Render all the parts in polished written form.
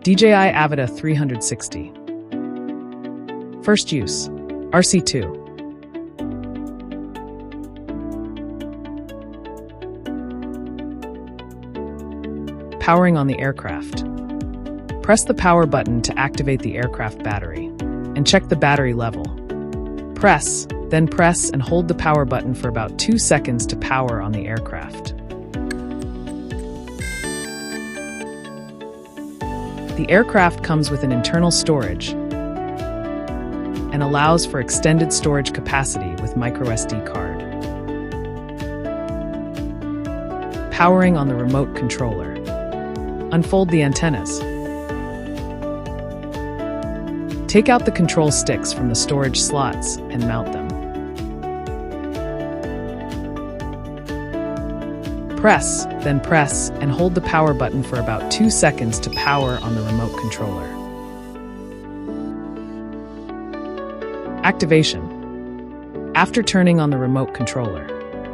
DJI Avata 360. First use, RC2. Powering on the aircraft. Press the power button to activate the aircraft battery, and check the battery level. Then press and hold the power button for about 2 seconds to power on the aircraft. The aircraft comes with an internal storage and allows for extended storage capacity with microSD card. Powering on the remote controller. Unfold the antennas. Take out the control sticks from the storage slots and mount them. Then press and hold the power button for about 2 seconds to power on the remote controller. Activation. After turning on the remote controller,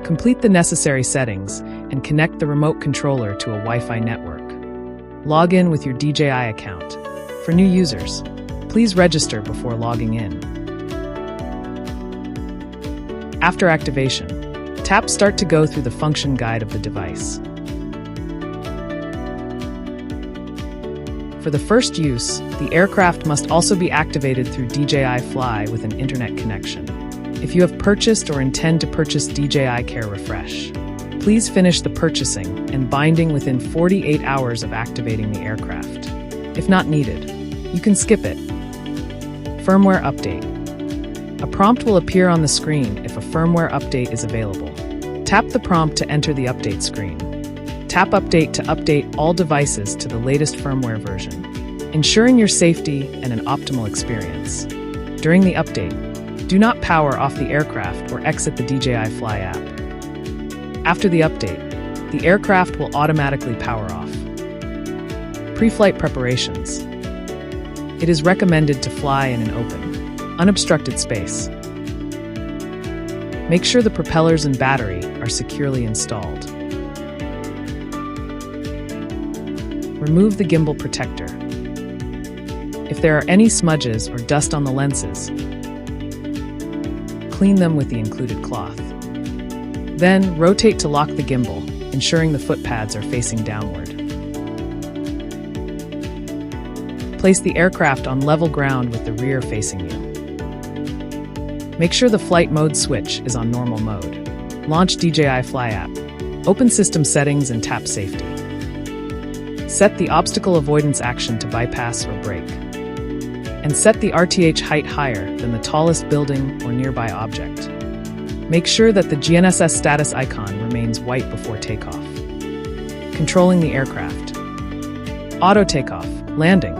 complete the necessary settings and connect the remote controller to a Wi-Fi network. Log in with your DJI account. For new users, please register before logging in. After activation, tap Start to go through the function guide of the device. For the first use, the aircraft must also be activated through DJI Fly with an internet connection. If you have purchased or intend to purchase DJI Care Refresh, please finish the purchasing and binding within 48 hours of activating the aircraft. If not needed, you can skip it. Firmware update. A prompt will appear on the screen if a firmware update is available. Tap the prompt to enter the update screen. Tap Update to update all devices to the latest firmware version, ensuring your safety and an optimal experience. During the update, do not power off the aircraft or exit the DJI Fly app. After the update, the aircraft will automatically power off. Pre-flight preparations. It is recommended to fly in an open, unobstructed space. Make sure the propellers and battery are securely installed. Remove the gimbal protector. If there are any smudges or dust on the lenses, clean them with the included cloth. Then, rotate to lock the gimbal, ensuring the foot pads are facing downward. Place the aircraft on level ground with the rear facing you. Make sure the flight mode switch is on normal mode. Launch DJI Fly app. Open System Settings and tap Safety. Set the obstacle avoidance action to bypass or brake. And set the RTH height higher than the tallest building or nearby object. Make sure that the GNSS status icon remains white before takeoff. Controlling the aircraft. Auto takeoff, landing.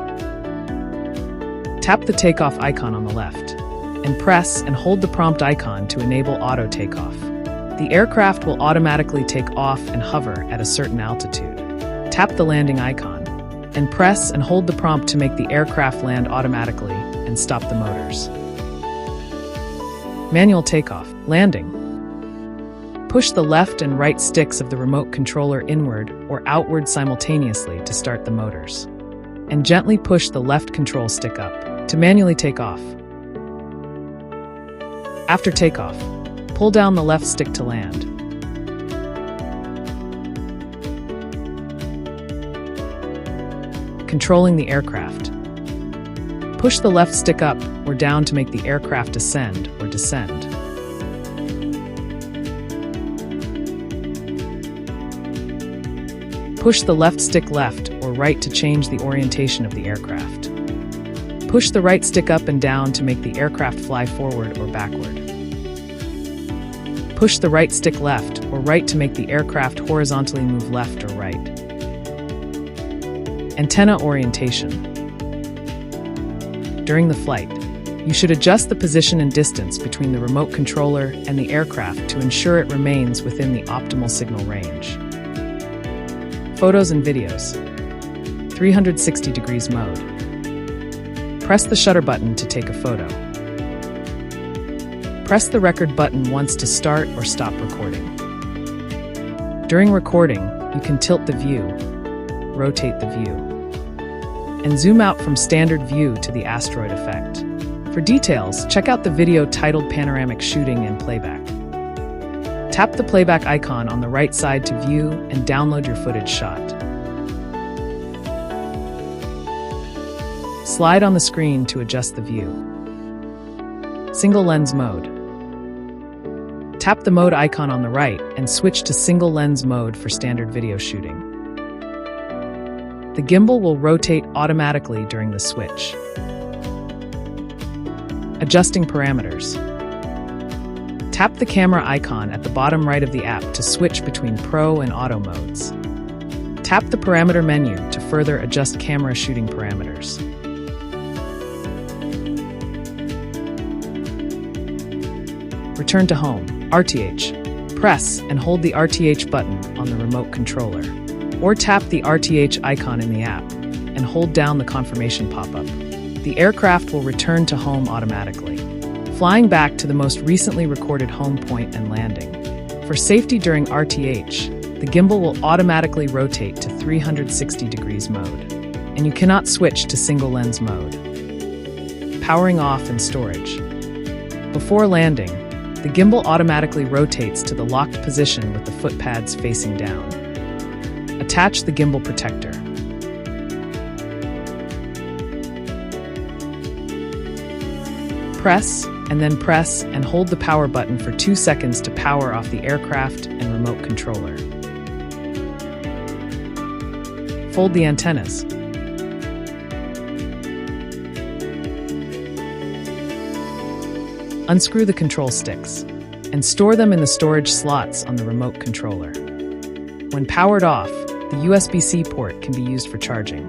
Tap the takeoff icon on the left, and press and hold the prompt icon to enable auto takeoff. The aircraft will automatically take off and hover at a certain altitude. Tap the landing icon, and press and hold the prompt to make the aircraft land automatically and stop the motors. Manual takeoff, landing. Push the left and right sticks of the remote controller inward or outward simultaneously to start the motors. And gently push the left control stick up to manually take off. After takeoff, pull down the left stick to land. Controlling the aircraft. Push the left stick up or down to make the aircraft ascend or descend. Push the left stick left or right to change the orientation of the aircraft. Push the right stick up and down to make the aircraft fly forward or backward. Push the right stick left or right to make the aircraft horizontally move left or right. Antenna orientation. During the flight, you should adjust the position and distance between the remote controller and the aircraft to ensure it remains within the optimal signal range. Photos and videos. 360 degrees mode. Press the shutter button to take a photo. Press the record button once to start or stop recording. During recording, you can tilt the view, rotate the view, and zoom out from standard view to the asteroid effect. For details, check out the video titled Panoramic Shooting and Playback. Tap the playback icon on the right side to view and download your footage shot. Slide on the screen to adjust the view. Single lens mode. Tap the mode icon on the right and switch to single lens mode for standard video shooting. The gimbal will rotate automatically during the switch. Adjusting parameters. Tap the camera icon at the bottom right of the app to switch between Pro and Auto modes. Tap the parameter menu to further adjust camera shooting parameters. Return to home. RTH. Press and hold the RTH button on the remote controller, or tap the RTH icon in the app and hold down the confirmation pop-up. The aircraft will return to home automatically, flying back to the most recently recorded home point and landing. For safety during RTH, the gimbal will automatically rotate to 360 degrees mode, and you cannot switch to single lens mode. Powering off and storage. Before landing, the gimbal automatically rotates to the locked position with the foot pads facing down. Attach the gimbal protector. Press and hold the power button for 2 seconds to power off the aircraft and remote controller. Fold the antennas. Unscrew the control sticks and store them in the storage slots on the remote controller. When powered off, the USB-C port can be used for charging.